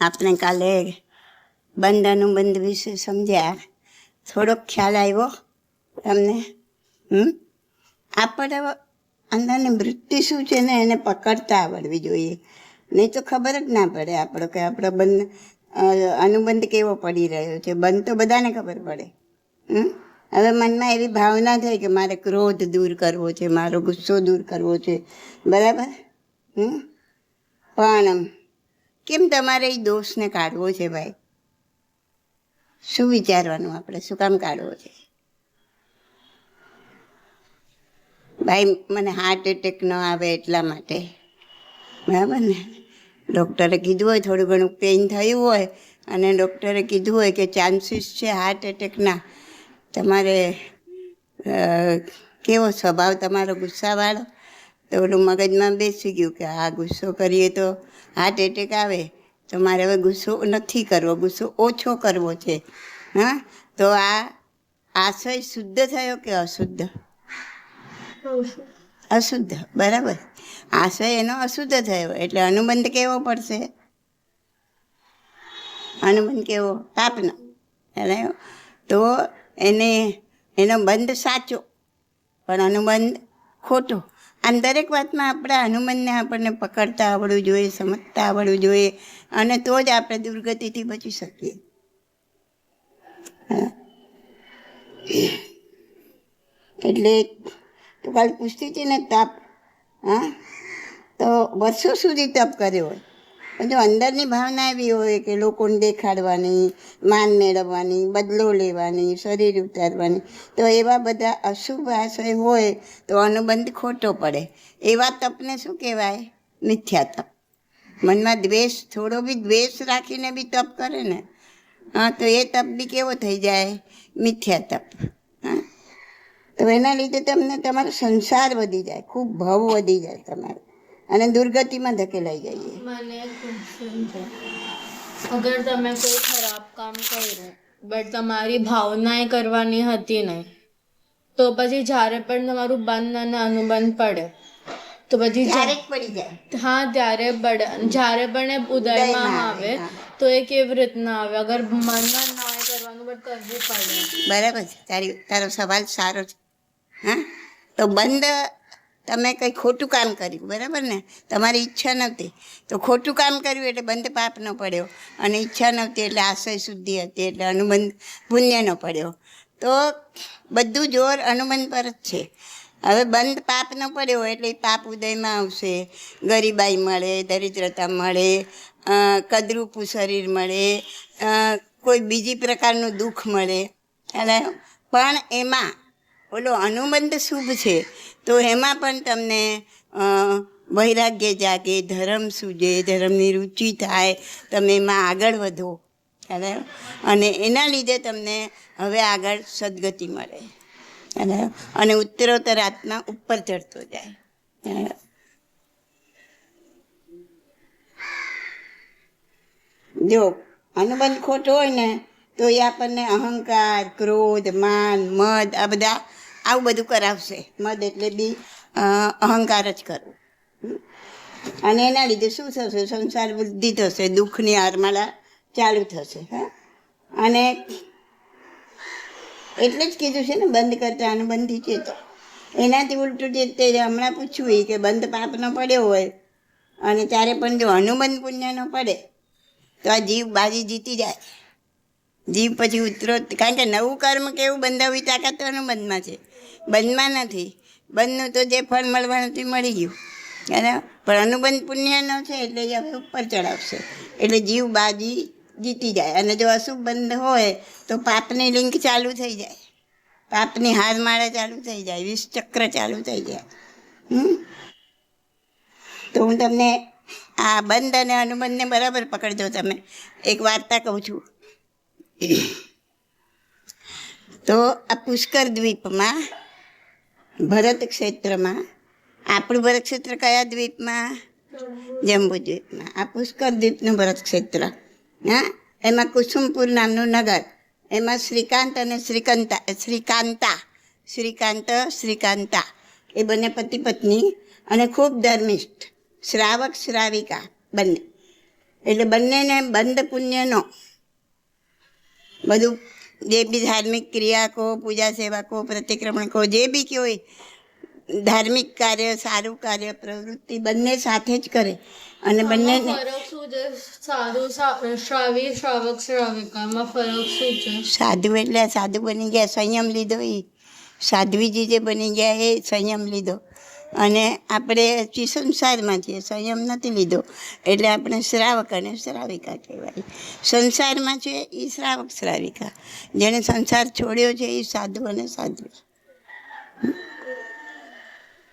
આપણે કાલે બંધ અનુબંધ વિશે સમજ્યા, થોડોક ખ્યાલ આવ્યો તમને? આપણે અંદરની વૃત્તિ શું છે ને એને પકડતા આવડવી જોઈએ, નહીં તો ખબર જ ના પડે આપણો કે આપણો બંધ અનુબંધ કેવો પડી રહ્યો છે. બંધ તો બધાને ખબર પડે. હવે મનમાં એવી ભાવના થાય કે મારે ક્રોધ દૂર કરવો છે, મારો ગુસ્સો દૂર કરવો છે, બરાબર. પણ કેમ તમારે એ દોષને કાઢવો છે ભાઈ? શું વિચારવાનું આપણે, શું કામ કાઢવો છે? ભાઈ મને હાર્ટ એટેક ન આવે એટલા માટે, બરાબર ને? ડૉક્ટરે કીધું હોય થોડું ઘણું પેઇન થયું હોય અને ડૉક્ટરે કીધું હોય કે ચાન્સીસ છે હાર્ટ એટેકના, તમારે કેવો સ્વભાવ તમારો ગુસ્સાવાળો, તો ઓલું મગજમાં બેસી ગયું કે આ ગુસ્સો કરીએ તો હાર્ટ એટેક આવે, તો મારે હવે ગુસ્સો નથી કરવો, ગુસ્સો ઓછો કરવો છે. હા, તો આ આશય શુદ્ધ થયો કે અશુદ્ધ? અશુદ્ધ, બરાબર. આશય એનો અશુદ્ધ થયો એટલે અનુબંધ કેવો પડશે? અનુબંધ કેવો? પાપનો. તો એનો બંધ સાચો પણ અનુબંધ ખોટો. આમ દરેક વાતમાં આપણે અનુબંધને આપણને પકડતા આવડવું જોઈએ, સમજતા આવડવું જોઈએ, અને તો જ આપણે દુર્ગતિથી બચી શકીએ. એટલે તો કાલે પૂછતી હતી ને તપ, તો વર્ષો સુધી તપ કર્યો હોય, પણ જો અંદરની ભાવના એવી હોય કે લોકોને દેખાડવાની, માન મેળવવાની, બદલો લેવાની, શરીર ઉતારવાની, તો એવા બધા અશુભ આશય હોય તો અનુબંધ ખોટો પડે. એવા તપને શું કહેવાય? મિથ્યા તપ. મનમાં દ્વેષ, થોડો બી દ્વેષ રાખીને બી તપ કરે ને, તો એ તપ બી કેવો થઈ જાય? મિથ્યા તપ. તો એના લીધે તમને તમારો સંસાર વધી જાય, ખૂબ ભાવ વધી જાય તમારો, અને દુર્ગતિમાં ધકેલાઈ જઈએ. મને ક્વેશ્ચન છે, અગર તમે કોઈ ખરાબ કામ કર્યું બટ તમારી ભાવના એ કરવાની હતી નહીં, તો પછી જ્યારે પણ તમારું બંધ અને અનુબંધ પડે તો પછી ક્યારેક પડી જાય. હા, ત્યારે પડે. જ્યારે પણ એ ઉદયમાં આવે તો એ કેવી રીતના આવે? અગર મનમાં ના કરવાનું બટ કરવું પડે. બરાબર છે, તારો સવાલ સારો છે. હા, તો બંધ તમે કંઈ ખોટું કામ કર્યું, બરાબર ને? તમારી ઈચ્છા નહોતી તો ખોટું કામ કર્યું એટલે બંધ પાપ ન પડ્યો, અને ઈચ્છા નહોતી એટલે આશય શુદ્ધિ હતી એટલે અનુબંધ પુણ્યનો પડ્યો. તો બધું જોર અનુબંધ પર જ છે. હવે બંધ પાપનો પડ્યો એટલે પાપ ઉદયમાં આવશે, ગરીબાઈ મળે, દરિદ્રતા મળે, કદરૂપું શરીર મળે, કોઈ બીજી પ્રકારનું દુઃખ મળે. પણ એમાં ઓલો અનુબંધ શુભ છે તો એમાં પણ તમને વૈરાગ્ય જાગે, ધર્મ સૂજે, ધર્મની રુચિ થાય, તમે એમાં આગળ વધો, અને એના લીધે તમને હવે આગળ સદગતિ મળે, અને ઉત્તરોત્તર આત્મા ઉપર ચડતો જાય. જો અનુબંધ ખોટો હોય ને તો એ આપણને અહંકાર, ક્રોધ, માન, મદ, આ બધા આવું બધું કરાવશે. મદ એટલે બી અહંકાર જ કરવું, અને એના લીધે શું થશે? સંસાર વૃદ્ધિ થશે, દુઃખની હારમાળા ચાલુ થશે. અને એટલે જ કીધું છે ને બંધ કરતા અનુબંધી છે. તો એનાથી ઉલટું જે તે હમણાં પૂછ્યું કે બંધ પાપનો પડ્યો હોય અને ત્યારે પણ જો અનુબંધ પુણ્યનો પડે તો આ જીવ બાજી જીતી જાય. જીવ પછી ઉતરો, કારણ કે નવું કર્મ કેવું બંધાવવી તાકાત તો અનુબંધમાં છે, બંધમાં નથી. બંધનું તો જે ફળ મળવાનું તે મળી ગયું, બરાબર. પણ અનુબંધ પુણ્યનો છે એટલે એ હવે ઉપર ચડાવશે, એટલે જીવ બાજી જીતી જાય. અને જો અશુભ બંધ હોય તો પાપની લિંક ચાલુ થઈ જાય, પાપની હારમાળા ચાલુ થઈ જાય, વિષચક્ર ચાલુ થઈ જાય. તો હું તમને આ બંધ અને અનુબંધને બરાબર પકડજો. તમે એક વાર્તા કહું છું. તો આ પુષ્કર દ્વીપમાં, ભરત ક્ષેત્રમાં, આપણું ભરત ક્ષેત્ર કયા દ્વીપમાં? જંબુ દ્વીપમાં. આ પુષ્કર દ્વીપનું ભરત ક્ષેત્ર. એમાં કુસુમપુર નામનું નગર, એમાં શ્રીકાંત અને શ્રીકાંતા એ બંને પતિ પત્ની, અને ખૂબ ધર્મિષ્ઠ, શ્રાવક શ્રાવિકા બંને. એટલે બંનેને બંધ પુણ્યનો બધું જે બી ધાર્મિક ક્રિયા કહો, પૂજા સેવા કહો, પ્રતિક્રમણ કહો, જે બી કહો એ ધાર્મિક કાર્ય, સારું કાર્ય, પ્રવૃત્તિ બંને સાથે જ કરે અને બંનેને ફરક શું છે? સાધુ શ્રાવી, શ્રાવક શ્રાવિકામાં ફરક શું છે? સાધુ એટલે સાધુ બની ગયા, સંયમ લીધો એ સાધ્વીજી જે બની ગયા એ સંયમ લીધો. અને આપણે હજી સંસારમાં છીએ, સંયમ નથી લીધો એટલે આપણે શ્રાવક અને શ્રાવિકા કહેવાય. સંસારમાં છે એ શ્રાવક શ્રાવિકા, જેણે સંસાર છોડ્યો છે એ સાધુ અને સાધ્વી.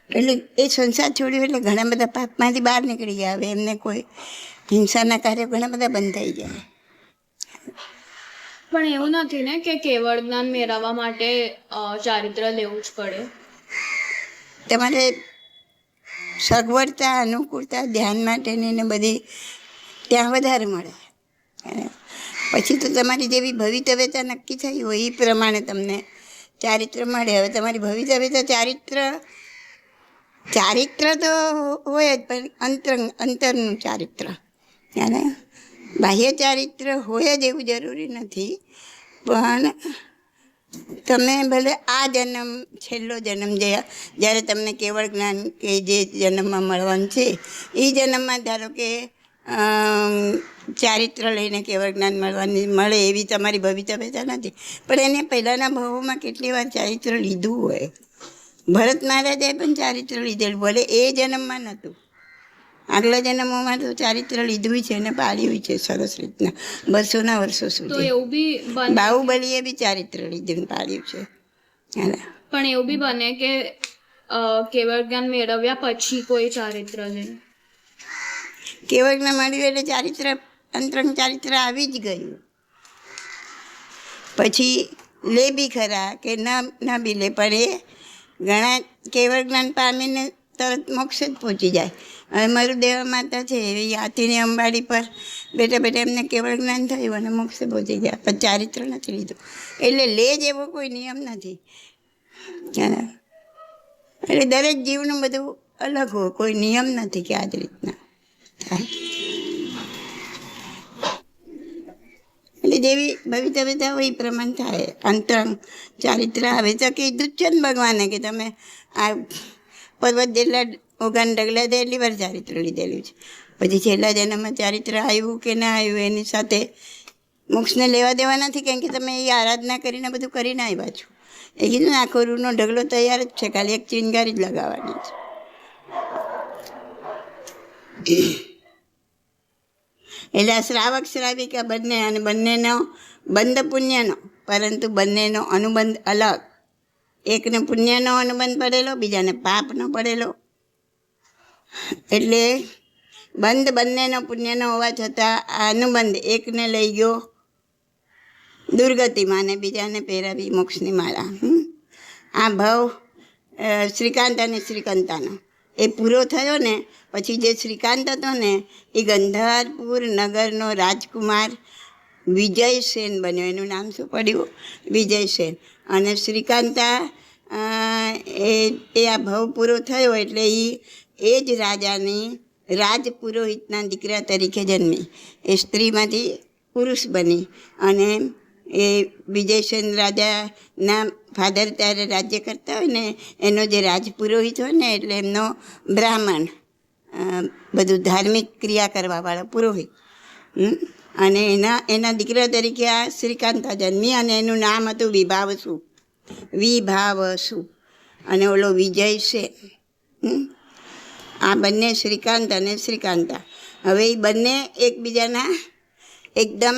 એટલે એ સંસાર છોડ્યો એટલે ઘણા બધા પાપમાંથી બહાર નીકળી ગયા. હવે એમને કોઈ હિંસાના કાર્યો ઘણા બધા બંધ થઈ ગયા. પણ એવું નથી ને કે કેવળ જ્ઞાન મેળવવા માટે ચારિત્ર લેવું જ પડે? તમારે સગવડતા, અનુકૂળતા, ધ્યાન માટેની ને બધી ત્યાં વધારે મળે. પછી તો તમારી જેવી ભવિતવ્યતા નક્કી થઈ હોય એ પ્રમાણે તમને ચારિત્ર મળે. હવે તમારી ભવિતવ્યતા ચારિત્ર તો હોય જ, પણ અંતરનું ચારિત્ર, અને બાહ્ય ચારિત્ર હોય જ એવું જરૂરી નથી. પણ તમે ભલે આ જન્મ, છેલ્લો જન્મ જ્યારે તમને કેવળ જ્ઞાન કે જે જન્મમાં મળવાનું છે એ જન્મમાં ધારો કે ચારિત્ર લઈને કેવળ જ્ઞાન મળે એવી તમારી ભવિતવ્યતા નથી, પણ એને પહેલાંના ભાવોમાં કેટલી વાર ચારિત્ર લીધું હોય. ભરત મહારાજાએ પણ ચારિત્ર લીધેલું, ભલે એ જન્મમાં નહોતું, આગલા જન્મોમાં તો ચારિત્ર લીધું છે અને પાળ્યું છે સરસ રીતના 200 વર્ષો તો સુધી. એવું બી બાહુબલીએ બી ચારિત્ર લીધું પાળ્યું છે. પણ એવું બી બને કે કેવળ જ્ઞાન મેળવ્યા પછી કોઈ ચારિત્ર લે? કેવળ જ્ઞાન મળ્યું એટલે ચારિત્ર, અંતરંગ ચારિત્ર આવી જ ગયું. પછી લે બી ખરા કે ના બી લે, પણ એ ઘણા કેવળ જ્ઞાન પામીને તરત મોક્ષ જ પહોંચી જાય. હવે મારું દેવા માતા છે એવી હાથીની અંબાડી પર બેઠા બેઠા એમને કેવળ જ્ઞાન થયું અને મોક્ષે પહોંચી ગયા, પણ ચારિત્ર નથી લીધું. એટલે લે જેવો કોઈ નિયમ નથી. એટલે દરેક જીવનું બધું અલગ હોય, કોઈ નિયમ નથી કે આ જ રીતના થાય. એટલે જેવી ભવિતવ્યતા હોય એ પ્રમાણે થાય. અંતરંગ ચારિત્ર આવે તો કીધું જ છે ને ભગવાને કે તમે આ પર્વત જેટલા ઓગાન ડગલા દે એટલી વાર ચારિત્ર લીધેલું છે. પછી છેલ્લા જન્મમાં ચારિત્ર આવ્યું કે ના આવ્યું એની સાથે મોક્ષને લેવા દેવા નથી, કેમ કે તમે એ આરાધના કરીને બધું કરીને આવ્યા છો. એ કીધું ને આખો રૂનો ઢગલો તૈયાર જ છે, ખાલી એક ચિનગારી જ લગાવવાની છે. એટલે આ શ્રાવક શ્રાવિકા બંને, અને બંનેનો બંધ પુણ્યનો, પરંતુ બંનેનો અનુબંધ અલગ. એકને પુણ્યનો અનુબંધ પડેલો, બીજાને પાપનો પડેલો. એટલે બંધ બંનેનો પુણ્યનો હોવા છતાં આ અનુબંધ એકને લઈ ગયો દુર્ગતિમાં અને બીજાને પહેરાવી મોક્ષની માળા. આ ભાવ શ્રીકાંત અને શ્રીકાંતાનો એ પૂરો થયો ને પછી જે શ્રીકાંત હતો ને એ ગંધારપુર નગરનો રાજકુમાર વિજયસેન બન્યો. એનું નામ શું પડ્યું? વિજયસેન. અને શ્રીકાંતા એ આ ભાવ પૂરો થયો એટલે એ જ રાજાની રાજપુરોહિતના દીકરા તરીકે જન્મી. એ સ્ત્રીમાંથી પુરુષ બની અને એ વિજયસેન રાજાના ફાધર ત્યારે રાજ્ય કરતા હોય ને એનો જે રાજપુરોહિત હોય ને એટલે એમનો બ્રાહ્મણ, બધું ધાર્મિક ક્રિયા કરવાવાળો પુરોહિત. અને એના દીકરા તરીકે આ શ્રીકાંતા જન્મી અને એનું નામ હતું વિભાવસુ. અને ઓલો વિજયસેન. આ બંને શ્રીકાંત અને શ્રીકાંતા. હવે એ બંને એકબીજાના એકદમ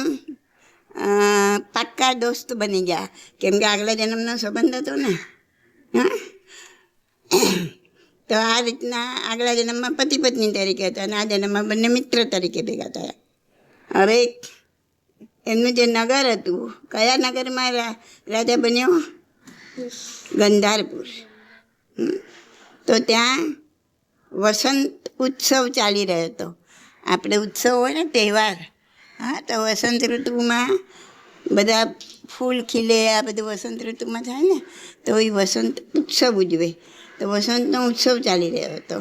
પાક્કા દોસ્ત બની ગયા, કેમ કે આગલા જન્મનો સંબંધ હતો ને. તો આ રીતના આગલા જન્મમાં પતિ પત્ની તરીકે હતા અને આ જન્મમાં બંને મિત્ર તરીકે ભેગા થયા. હવે એમનું જે નગર હતું, કયા નગરમાં રાજા બન્યો? ગંધારપુર. તો ત્યાં વસંત ઉત્સવ ચાલી રહ્યો હતો. આપણે ઉત્સવ હોય ને, તહેવાર. તો વસંત ઋતુમાં બધા ફૂલ ખીલે, આ બધું વસંત ઋતુમાં થાય ને, તો એ વસંત ઉત્સવ ઉજવે. તો વસંતનો ઉત્સવ ચાલી રહ્યો હતો.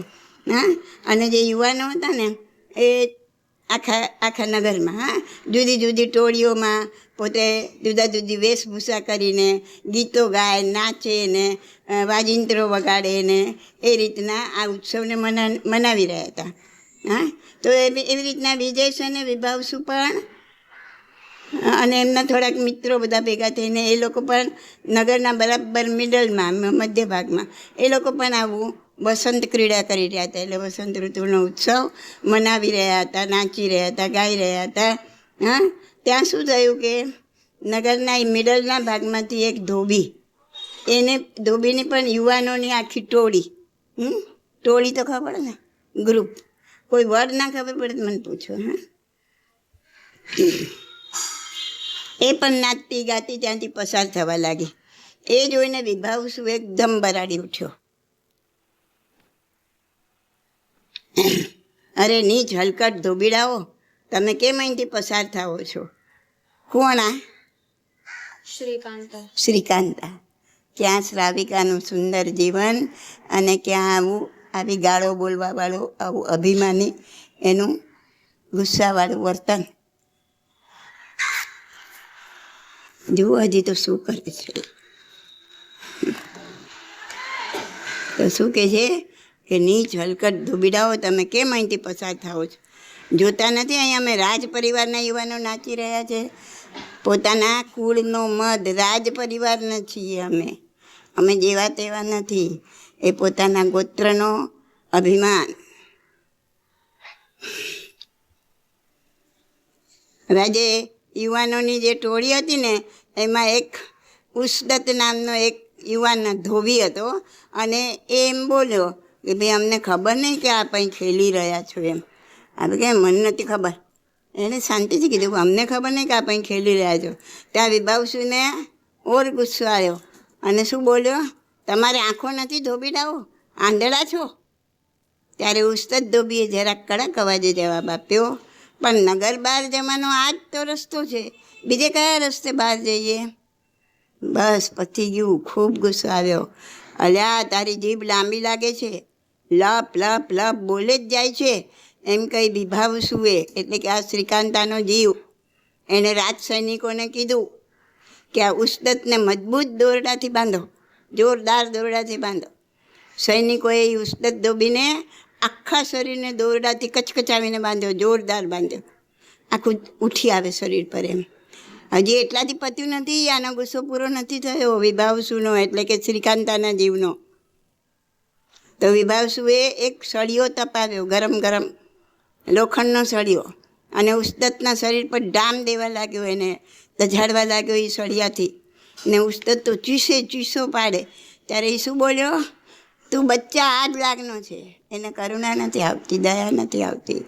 અને જે યુવાનો હતા ને એ આખા નગરમાં. હા, જુદી જુદી ટોળીઓમાં પોતે જુદા જુદી વેશભૂષા કરીને ગીતો ગાય, નાચે ને વાજિંત્રો વગાડે ને એ રીતના આ ઉત્સવને મનાવી રહ્યા હતા. હા, તો એવી રીતના વિજેશ અને વિભાવસુ પણ અને એમના થોડાક મિત્રો બધા ભેગા થઈને એ લોકો પણ નગરના બરાબર મિડલમાં, મધ્ય ભાગમાં એ લોકો પણ આવું વસંત ક્રીડા કરી રહ્યા હતા. એટલે વસંત ઋતુનો ઉત્સવ મનાવી રહ્યા હતા, નાચી રહ્યા હતા, ગાઈ રહ્યા હતા. હા, ત્યાં શું થયું કે નગરના એ મિડલના ભાગમાંથી એક ધોબીની પણ યુવાનોની આખી ટોળી તો ખબર ને, ગ્રુપ, કોઈ વર્ડ ના ખબર પડે તો મને પૂછો. હા, એ પણ નાચતી ગાતી ત્યાંથી પસાર થવા લાગી. એ જોઈને વિભાવસુ એકદમ બરાડી ઉઠ્યો. અરે નીચ હલકટ ધોબીડાઓ, તમે કેમ અહીંથી પસાર થાઓ છો? કોણ આ? શ્રીકાંતા. ક્યાં શ્રાવિકાનું સુંદર જીવન અને ક્યાં આવી ગાળો બોલવાવાળો આવું અભિમાની એનું ગુસ્સાવાળું વર્તન. જુઓ હજી તો શું કરે છે. તો શું કહે છે કે નીચ હલકટ ધોબીડાઓ, તમે કેમ અહીંથી પસાર થાઓ છો? જોતા નથી અહીંયા અમે રાજ પરિવારના યુવાનો નાચી રહ્યા છે. પોતાના કુળનો મદ, રાજ પરિવારના છીએ અમે જેવા તેવા નથી. એ પોતાના ગોત્રનો અભિમાન. રાજે યુવાનોની જે ટોળી હતી ને એમાં એક ઉષ્દત નામનો એક યુવાન ધોબી હતો અને એ એમ બોલ્યો કે ભાઈ અમને ખબર નહીં કે આપ અહીં ખેલી રહ્યા છો. એમ આપણે કે મને નથી ખબર. એને શાંતિથી કીધું અમને ખબર નહીં કે આપ અહીં ખેલી રહ્યા છો. ત્યાં વિભાવસુને ઓર ગુસ્સો આવ્યો અને શું બોલ્યો, તમારે આંખો નથી ધોબીડાઓ, આંધળા છો? ત્યારે ઉસ્તત ધોબીએ જરાક કડક અવાજે જવાબ આપ્યો, પણ નગર બહાર જવાનો આ જ તો રસ્તો છે, બીજે કયા રસ્તે બહાર જઈએ? બસ પતી ગયું. ખૂબ ગુસ્સો આવ્યો. અલ્યા તારી જીભ લાંબી લાગે છે, લપ લપ લપ બોલે જ જાય છે. એમ કહી વિભાવસુએ એટલે કે આ શ્રીકાંતાનો જીવ એણે રાજ સૈનિકોને કીધું કે આ ઉસ્દતને મજબૂત દોરડાથી બાંધો, જોરદાર દોરડાથી બાંધો. સૈનિકોએ ઉસ્દત ધોબીને આખા શરીરને દોરડાથી કચકચાવીને બાંધ્યો, જોરદાર બાંધ્યો. આખું ઉઠી આવે શરીર પર. એમ હજી એટલાથી પત્યું નથી, આનો ગુસ્સો પૂરો નથી થયો વિભાવસુનો એટલે કે શ્રીકાંતાના જીવનો. તો વિભાવસુએ એક સળિયો તપાવ્યો, ગરમ ગરમ લોખંડનો સળિયો, અને ઉસ્દતના શરીર પર ડામ દેવા લાગ્યો, એને દઝાડવા લાગ્યો એ સળિયાથી. ને ઉસ્દત તો ચીસો પાડે. ત્યારે એ શું બોલ્યો, તું બચ્ચા આ જ લાગનો છે. એને કરુણા નથી આવતી, દયા નથી આવતી.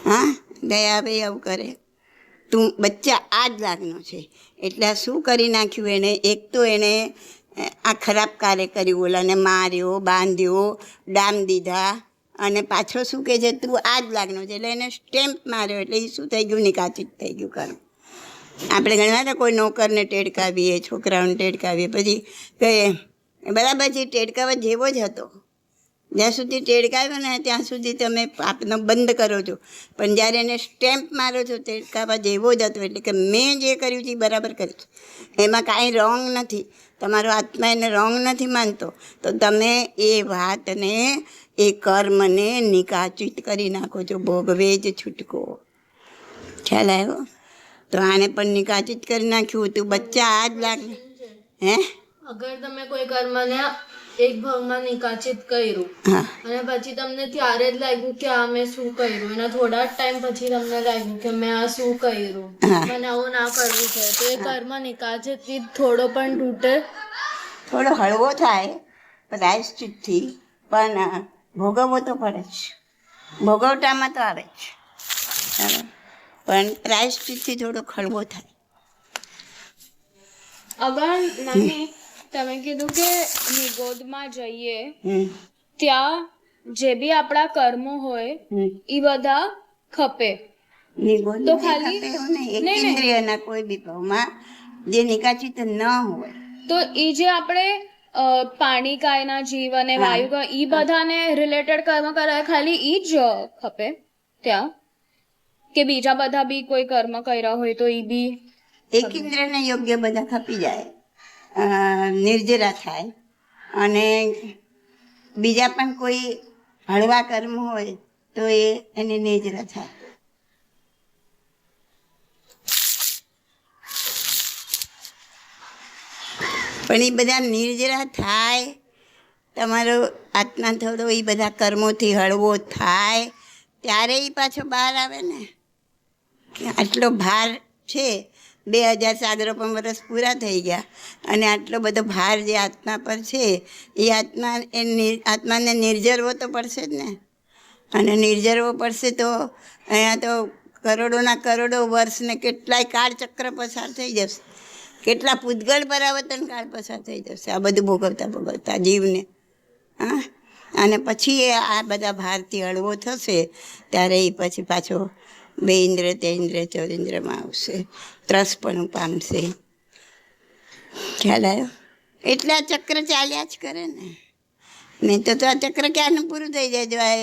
હા, દયા ભાઈ આવું કરે. તું બચ્ચા આ જ લાગનો છે. એટલે આ શું કરી નાખ્યું એણે? એક તો એણે આ ખરાબ કાર્ય કર્યું, ઓલાને માર્યો, બાંધ્યો, ડામ દીધા, અને પાછો શું કહે છે, તું આ જ લાગનો છે. એટલે એને સ્ટેમ્પ માર્યો. એટલે એ શું થઈ ગયું, નિકાચિત થઈ ગયું કામ. આપણે ઘણા કોઈ નોકરને ટેડકાવીએ, છોકરાઓને ટેડકાવીએ, પછી કહે બરાબર છે, ટેડકાવા જેવો જ હતો. જ્યાં સુધી ટેડકાવ્યો ને ત્યાં સુધી તમે આપનો બંધ કરો છો, પણ જ્યારે એને સ્ટેમ્પ મારો છો ટેડકાવા જેવો જ હતો. એટલે કે મેં જે કર્યું છે એ બરાબર કર્યું છે, એમાં કાંઈ રોંગ નથી, તમારો આત્મા એને રોંગ નથી માનતો, તો તમે એ વાતને, એ કર્મને નિકાચિત કરી નાખો છો, ભોગવે જ છૂટકો. ખ્યાલ આવ્યો? તો આને પણ નિકાચિત કરી નાખ્યું. તું બચ્ચા આ જ લાગે. હે, અગર તમે કોઈ કર્મને એક ભાગમાં નિકાચિત કર્યું અને પછી તમને ત્યારે જ લાગ્યું કે આ મેં શું કર્યું, એના થોડા જ ટાઈમ પછી તમને લાગ્યું કે મેં આ શું કર્યું, મને આવું ના કરવું છે, તો એ કર્મ નિકાચિત થોડો પણ તૂટે, થોડો હળવો થાય પ્રાયશ્ચિતથી, પણ ભોગવવો તો પડે જ. ભોગવટામાં તો આવે જ, પણ પ્રાયશ્ચિતથી થોડો હળવો થાય. અગર નાની તમે કીધું કે નિગોદમાં જઈએ ત્યાં જે બી આપણા કર્મો હોય એ બધા ખપે. નિગોદ તો ખાલી ઇન્દ્રિયના કોઈ બી ભાવમાં જે નિકાચિત ન હોય, તો એ જે આપણે પાણી કાયના જીવ અને વાયુ કા એ બધાને રિલેટેડ કર્મ કરાય, ખાલી એ જ ખપે ત્યાં. કે બીજા બધા બી કોઈ કર્મ કર્યા હોય તો એ બી? એક ઇન્દ્રિયને યોગ્ય બધા ખપી જાય, નિર્જરા થાય, અને બીજા પણ કોઈ હળવા કર્મ હોય તો એને નિર્જરા થાય. પણ એ બધા નિર્જરા થાય, તમારો આત્મા થોડો એ બધા કર્મોથી હળવો થાય ત્યારે એ પાછો બહાર આવે ને કે આટલો ભાર છે, 2000 સાગરોપમ વર્ષ પૂરા થઈ ગયા અને આટલો બધો ભાર જે આત્મા પર છે એ આત્માને નિર્જરવો તો પડશે જ ને. અને નિર્જરવો પડશે તો અહીંયા તો કરોડોના કરોડો વર્ષ ને કેટલાય કાળચક્ર પસાર થઈ જશે, કેટલા પૂતગળ પરાવર્તન કાળ પસાર થઈ જશે આ બધું ભોગવતા જીવને. હા, અને પછી એ આ બધા ભારથી હળવો થશે ત્યારે એ પછી પાછો 2 ઇન્દ્ર 3 ઇન્દ્ર 4 ઇન્દ્રમાં આવશે, ત્રસપણું પામશે. ખ્યાલ આવ્યો? એટલે આ ચક્ર ચાલ્યા જ કરે ને. નહીં તો આ ચક્ર ક્યારનું પૂરું થઈ જાય. જો આ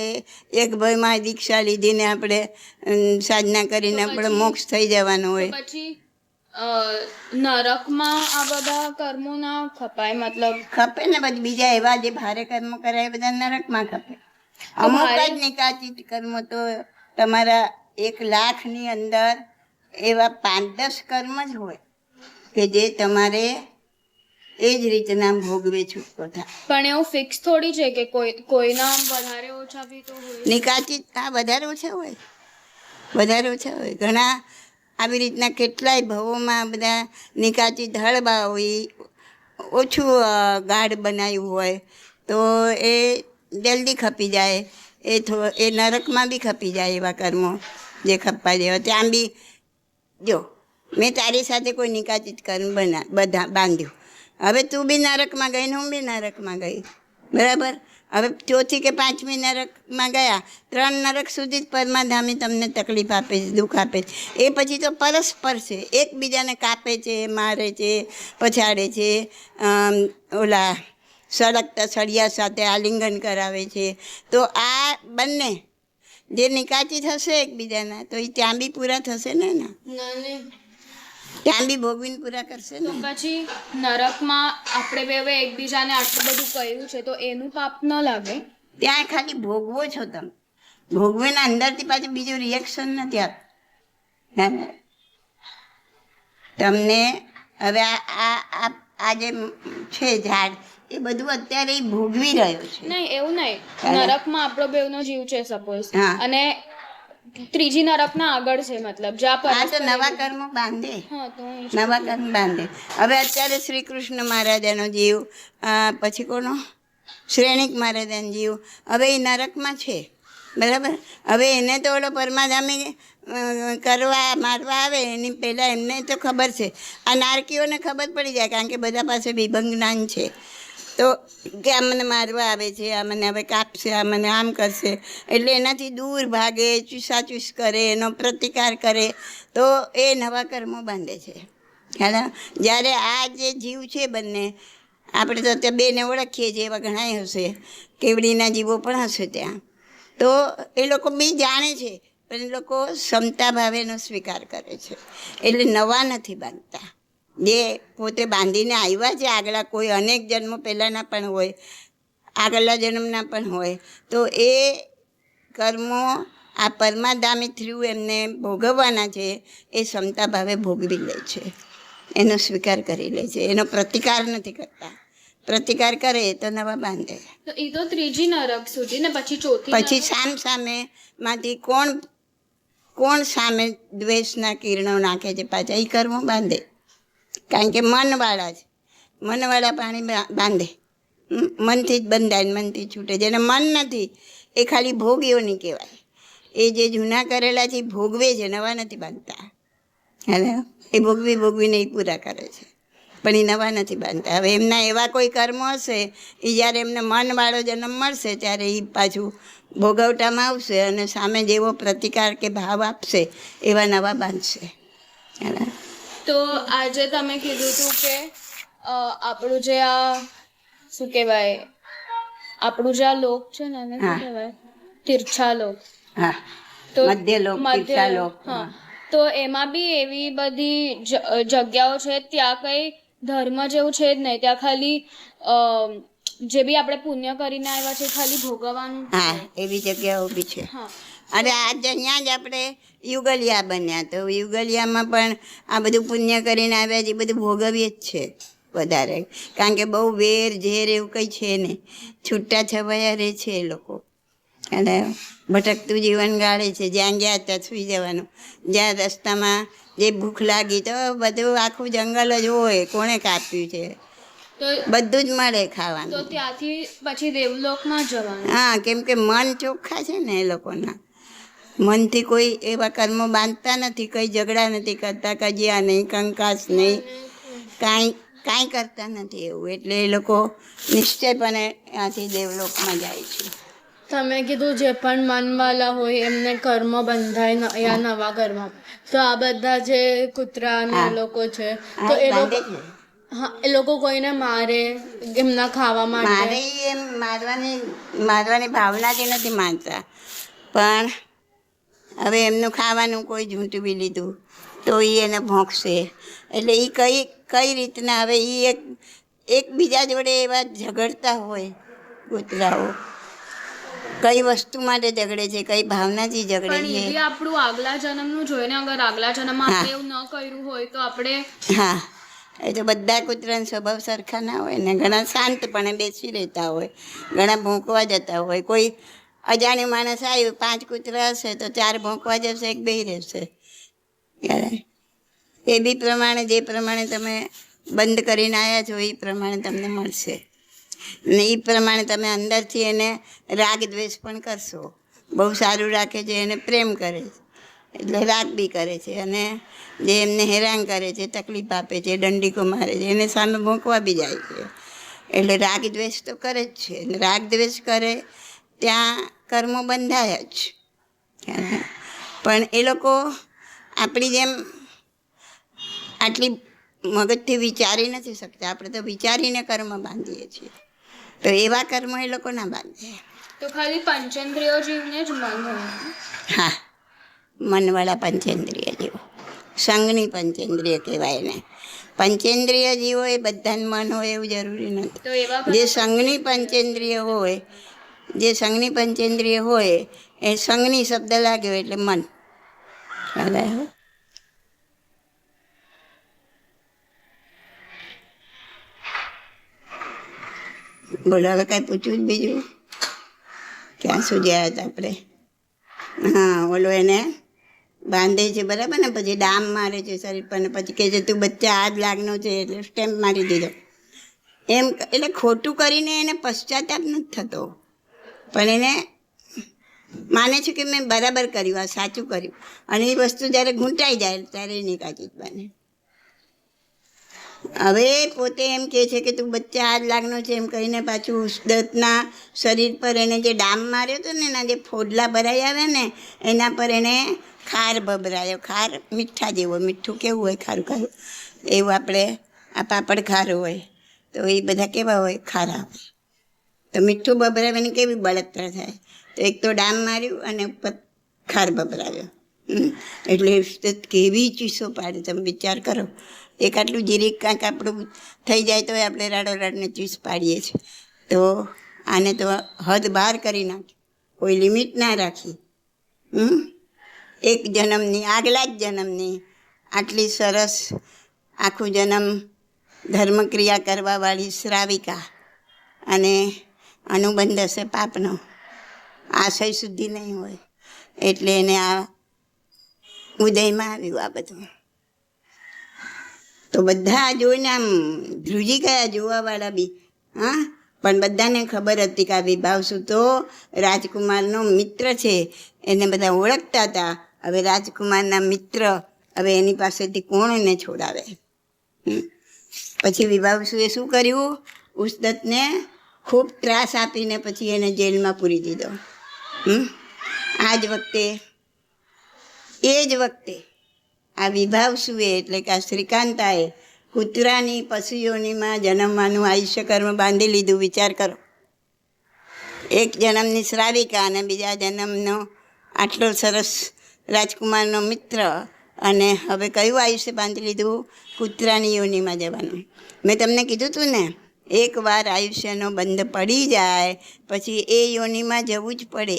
એક ભયમાં દીક્ષા લીધીને આપણે સાધના કરીને આપણે મોક્ષ થઈ જવાનું હોય. પછી નરકમાં આ બધા કર્મો ના ખપાય? મતલબ ખપે ને, પછી બીજા એવા જે ભારે કર્મો કરાય એ બધા નરકમાં ખપે. અમુક જ નિકાચિત કર્મો તો તમારા 1,00,000ની અંદર એવા 5-10 કર્મ જ હોય કે જે તમારે એ જ રીતના ભોગવે છૂટકો થાય. પણ એવું ફિક્સ થોડી છે કે કોઈના વધારે ઓછા બી તો હોય? નિકાચિત વધારે ઓછા હોય, વધારે ઓછા હોય. ઘણા આવી રીતના કેટલાય ભવોમાં બધા નિકાચિત હળવા હોય, ઓછું ગાઢ બનાવ્યું હોય તો એ જલ્દી ખપી જાય. એ નરકમાં બી ખપી જાય એવા કર્મો જે ખપવા જેવા. ત્યાં બી જો મેં તારી સાથે કોઈ નિકાચિત કર્મ બધા બાંધ્યું, હવે તું બી નરકમાં ગઈ ને હું બી નરકમાં ગઈ, બરાબર? હવે 4થી કે 5મી નરકમાં ગયા, 3 નરક સુધી જ પરમાધામી તમને તકલીફ આપે છે, દુઃખ આપે છે. એ પછી તો પરસ્પર છે, એકબીજાને કાપે છે, મારે છે, પછાડે છે, ઓલા સળગતા સળિયા સાથે આલિંગન કરાવે છે. તો આ બંને જે નિકાચિત હશે એકબીજાના તો એ ત્યાં બી પૂરા થશે ને, ત્યાં બી ભોગવીને પૂરા કરશે ને. તો પછી નરકમાં આપણે બે એકબીજાને આટલું બધું કર્યું છે તો એનું પાપ ન લાગે? ત્યાં ખાલી ભોગવો છો તમે, ભોગવીને અંદરથી પાછું બીજું રિએક્શન નથી આપતું તમને. હવે આ જે છે ઝાડ એ બધું અત્યારે એ ભોગવી રહ્યો છે. નહીં એવું નહીં, નરકમાં આપણો બેવનો જીવ છે સપોઝ, હા, અને ત્રીજી નરકના આગળ છે, મતલબ જ્યાં તો નવા કર્મો બાંધે, હા તો નવા કર્મ બાંધે. હવે અત્યારે શ્રી કૃષ્ણ મહારાજાનો જીવ, પછી કોનો શ્રેણિક મહારાજાનો જીવ, હવે એ નરકમાં છે, બરાબર? હવે એને તો ઓલો પરમાધામી કરવા મારવા આવે એની પહેલાં એમને તો ખબર છે, આ નારકીઓને ખબર પડી જાય કારણ કે બધા પાસે વિભંગ જ્ઞાન છે. તો કે આ મને મારવા આવે છે, આ મને હવે કાપશે, આ મને આમ કરશે, એટલે એનાથી દૂર ભાગે, ચૂસાચૂસ કરે, એનો પ્રતિકાર કરે, તો એ નવા કર્મો બાંધે છે. ખ્યાલ? જ્યારે આ જે જીવ છે બંને, આપણે તો ત્યાં બેને ઓળખીએ છીએ, એવા ઘણાય હશે, કેવડીના જીવો પણ હશે ત્યાં. તો એ લોકો બી જાણે છે પણ એ લોકો ક્ષમતા ભાવેનો સ્વીકાર કરે છે, એટલે નવા નથી બાંધતા. જે પોતે બાંધીને આવ્યા છે આગલા કોઈ અનેક જન્મો પહેલાંના પણ હોય, આગળના જન્મના પણ હોય, તો એ કર્મો આ પરમાધામી થ્રુ એમને ભોગવવાના છે, એ ક્ષમતા ભાવે ભોગવી લે છે, એનો સ્વીકાર કરી લે છે, એનો પ્રતિકાર નથી કરતા. પ્રતિકાર કરે તો નવા બાંધે. તો એ તો ત્રીજી નરક સુધી ને પછી ચોથી, પછી સામેમાંથી કોણ સામે દ્વેષના કિરણો નાખે છે પાછા એ કર્મો બાંધે. કારણ કે મનવાળા છે, મનવાળા પાણી બાંધે, મનથી જ બંધાય, મનથી છૂટે. જેને મન નથી એ ખાલી ભોગીઓની કહેવાય. એ જે જૂના કરેલા છે એ ભોગવે છે, નવા નથી બાંધતા. હેલો, એ ભોગવીને એ પૂરા કરે છે પણ એ નવા નથી બાંધતા. હવે એમના એવા કોઈ કર્મો હશે એ જ્યારે એમને મનવાળો જન્મ મળશે ત્યારે એ પાછું ભોગવટામાં આવશે અને સામે જેવો પ્રતિકાર કે ભાવ આપશે એવા નવા બાંધશે. તો આજે તમે કીધું હતું કે આપણું જે આ શું કહેવાય, આપણું જે આ લોક છે ને એને શું કહેવાય, તીર્છા લોક. હા, તો મધ્યલોક, તીર્થાલોક. હા, તો એમાં બી એવી બધી જગ્યાઓ છે, ત્યાં કંઈ ધર્મ જેવું છે જ નહીં. ત્યાં ખાલી જે બી આપણે પુણ્ય કરીને આવ્યા છે ખાલી ભોગવવાનું જ હા, છે. એવી જગ્યાઓ બી છે. હા, અને આજે અહીંયા જ આપણે યુગલિયા બન્યા, તો યુગલિયામાં પણ આ બધું પુણ્ય કરીને આવ્યા છે, બધું ભોગવીએ જ છે વધારે. કારણ કે બહુ વેર ઝેર એવું કંઈ છે નહીં, છૂટા છવાયા રહે છે એ લોકો. અને ભટકતું જીવન ગાળે છે, જ્યાં ગયા ત્યાં સૂઈ જવાનું. જ્યાં રસ્તામાં જે ભૂખ લાગી તો બધું આખું જંગલ જ હોય, કોણે કાપ્યું છે, તો બધું જ મળે તો ખાવાનું. ત્યાંથી પછી દેવલોકમાં જવાનું. હા, કેમ કે મન ચોખ્ખા છે ને એ લોકોના. મનથી કોઈ એવા કર્મો બાંધતા નથી, કંઈ ઝઘડા નથી કરતા, કજિયા નહીં, કંકાસ નહીં, કાંઈ કરતા નથી એવું. એટલે એ લોકો નિશ્ચયપણે ત્યાંથી દેવલોકમાં જાય છે. તમે કીધું જે પણ મનવાલા હોય એમને કર્મ બંધાય યા નવા કર્મ. તો આ બધા જે કૂતરા અને એ લોકો છે, તો એ લોકો, હા, એ લોકો કોઈને મારે એમના ખાવા માટે? મારે એમ મારવાની ભાવનાથી નથી માનતા, પણ હવે એમનું ખાવાનું કોઈ ઝૂંટવી બી લીધું તો એ એને ભોંકશે. એટલે એ કઈ રીતના હવે એ એકબીજા જોડે એવા ઝઘડતા હોય કૂતરાઓ. કઈ વસ્તુ માટે ઝઘડે છે, કઈ ભાવનાથી ઝઘડે પણ એ છે. બી આપણું આગલા જન્મનું જોઈને, અગર આગલા જન્મમાં આપણે એવું ન કર્યું હોય તો આપણે, હા, એ તો બધા કૂતરાના સ્વભાવ સરખા ના હોય ને. ઘણા શાંતપણે બેસી રહેતા હોય, ઘણા ભોંકવા જતા હોય. કોઈ અજાણ્યું માણસ આવ્યું, 5 કૂતરા હશે તો 4 ભોંકવા જશે, 1 બેહી રહેશે. એ બી પ્રમાણે, જે પ્રમાણે તમે બંધ કરીને આવ્યા છો એ પ્રમાણે તમને મળશે. ને એ પ્રમાણે તમે અંદરથી એને રાગ દ્વેષ પણ કરશો. બહુ સારું રાખે છે એને પ્રેમ કરે છે એટલે રાગ બી કરે છે, અને જે એમને હેરાન કરે છે, તકલીફ આપે છે, દંડીકો મારે છે, એને સામે ભોંકવા બી જાય છે. એટલે રાગ દ્વેષ તો કરે જ છે. રાગ દ્વેષ કરે ત્યાં કર્મો બંધાય જ. પણ એ લોકો આપણી જેમ આટલી મગજથી વિચારી નથી શકતા. આપણે તો વિચારીને કર્મ બાંધીએ છીએ, તો એવા કર્મ એ લોકો ના બાંધે. તો ખાલી પંચેન્દ્રિયો જીવને જ મન હોય? હા, મનવાળા પંચેન્દ્રિય જીવો, સંઘની પંચેન્દ્રિય કહેવાય એને. પંચેન્દ્રિય જીવો એ બધાને મન હોય એવું જરૂરી નથી. તો એવા જે સંઘની પંચેન્દ્રિય હોય, જે સંઘની પંચેન્દ્રિય હોય એ સંઘની શબ્દ લાગ્યો એટલે મન. ખ્યાલ આવ્યો? બોલો, હવે કાંઈ પૂછવું જ બીજું? ક્યાં સુધી આવ્યા હતા આપણે? હા, ઓલો એને બાંધે છે બરાબર ને, પછી ડામ મારે છે શરીર પર, ને પછી કહે છે તું બચ્ચા આજ લાગનો છે, એટલે સ્ટેમ્પ મારી દીધો. એમ એટલે ખોટું કરીને એને પશ્ચાતાપ નથી થતો, પણ એને માને છે કે મેં બરાબર કર્યું, આ સાચું કર્યું. અને એ વસ્તુ જ્યારે ઘૂંટાઈ જાય ત્યારે એની કાચી જ બને. હવે પોતે એમ કહે છે કે તું બચ્ચા આજ લાગનો છે એમ કહીને પાછું ઉષ્દતના શરીર પર એને જે ડામ માર્યો હતો ને, એના જે ફોડલા ભરાઈ આવે ને એના પર એને ખાર ભભરાયો. ખાર મીઠા જેવો, મીઠું કેવું હોય ખારું ખારું, એવું આપણે આ પાપડ ખાર હોય તો એ બધા કેવા હોય? ખારા. તો મીઠું ભભરાવીને કેવી બળતરા થાય. તો એક તો ડામ માર્યું અને ઉપર ખાર ભભરાવ્યો. એટલે કેવી ચીસો પાડે, તમે વિચાર કરો. એક આટલું જીરીક કાંઈક આપણું થઈ જાય તો આપણે રાડોરાડને ચીસ પાડીએ છીએ. તો આને તો હદ બહાર કરી નાખી, કોઈ લિમિટ ના રાખી. એક જન્મની, આગલા જ જન્મની આટલી સરસ આખું જન્મ ધર્મક્રિયા કરવાવાળી શ્રાવિકા, અને અનુબંધ હશે પાપનો, આશય શુદ્ધિ નહીં હોય એટલે એને આ ઉદયમાં આવ્યું આ બધું. તો બધા જોઈને આમ ધ્રુજી ગયા જોવાવાળા બી. હા, પણ બધાને ખબર હતી કે આ વિભાવસુ તો રાજકુમારનો મિત્ર છે, એને બધા ઓળખતા હતા. હવે રાજકુમારના મિત્ર, હવે એની પાસેથી કોણ એને છોડાવે? પછી વિભાવસુએ શું કર્યું? ઉષ્દતને ખૂબ ત્રાસ આપીને પછી એને જેલમાં પૂરી દીધો. આ જ વખતે, એ જ વખતે આ વિભાવસુએ એટલે કે આ શ્રીકાંતાએ કૂતરાની પશુઓનીમાં જન્મવાનું આયુષ્ય કર્મ બાંધી લીધું. વિચાર કરો, એક જન્મની શ્રાવિકા અને બીજા જન્મનો આટલો સરસ રાજકુમારનો મિત્ર, અને હવે કયું આયુષ્ય બાંધી લીધું? કૂતરાની યોનિમાં જવાનું. મેં તમને કીધું હતું ને, એકવાર આયુષ્યનો બંધ પડી જાય પછી એ યોનિમાં જવું જ પડે.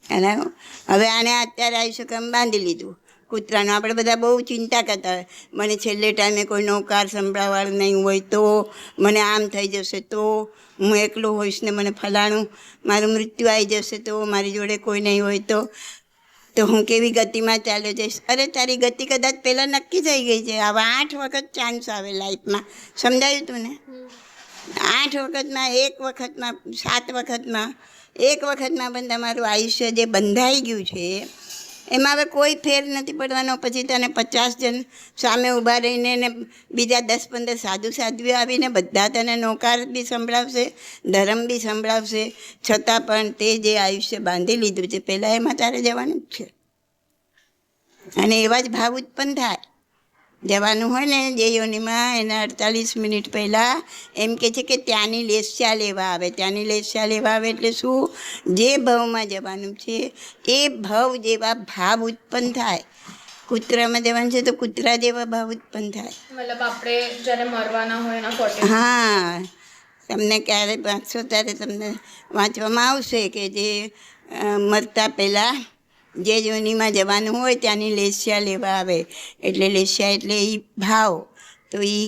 અને હવે આને અત્યારે આયુષ્ય કેમ બાંધી લીધું કૂતરાનું. આપણે બધા બહુ ચિંતા કરતા હોય, મને છેલ્લે ટાઈમે કોઈ નોકાર સંભળાવાળું નહીં હોય તો, મને આમ થઈ જશે તો, હું એકલો હોઈશ ને મને ફલાણું મારું મૃત્યુ આવી જશે તો, મારી જોડે કોઈ નહીં હોય તો હું કેવી ગતિમાં ચાલ્યો જઈશ. અરે તારી ગતિ કદાચ પહેલાં નક્કી થઈ ગઈ છે. આવા 8 વખત ચાન્સ આવે લાઈફમાં. સમજાયું તું ને? 8 વખતમાં, 1 વખતમાં, 7 વખતમાં, 1 વખતમાં પણ તમારું આયુષ્ય જે બંધાઈ ગયું છે એમાં હવે કોઈ ફેર નથી પડવાનો. પછી તને 50 જણ સામે ઊભા રહીને ને બીજા 10-15 સાધુ સાધ્વીઓ આવીને બધા તને નોકાર બી સંભળાવશે, ધર્મ બી સંભળાવશે, છતાં પણ તે જે આયુષ્ય બાંધી લીધું છે પહેલાં એમાં તારે જવાનું જ છે. અને એવા જ ભાવ ઉત્પન્ન થાય. જવાનું હોય ને જે યોનિમાં, એના 48 મિનિટ પહેલાં એમ કહે છે કે ત્યાંની લેસ્યા લેવા આવે. ત્યાંની લેસ્યા લેવા આવે એટલે શું? જે ભાવમાં જવાનું છે એ ભાવ જેવા ભાવ ઉત્પન્ન થાય. કૂતરામાં જવાનું છે તો કૂતરા જેવા ભાવ ઉત્પન્ન થાય. મતલબ આપણે જ્યારે મરવાના હોય એના 40. હા, તમને ક્યારે વાંચશો ત્યારે તમને વાંચવામાં આવશે કે જે મરતા પહેલાં જે યોનિમાં જવાનું હોય ત્યાંની લેસ્યા લેવા આવે. એટલે લેસ્યા એટલે એ ભાવ. તો એ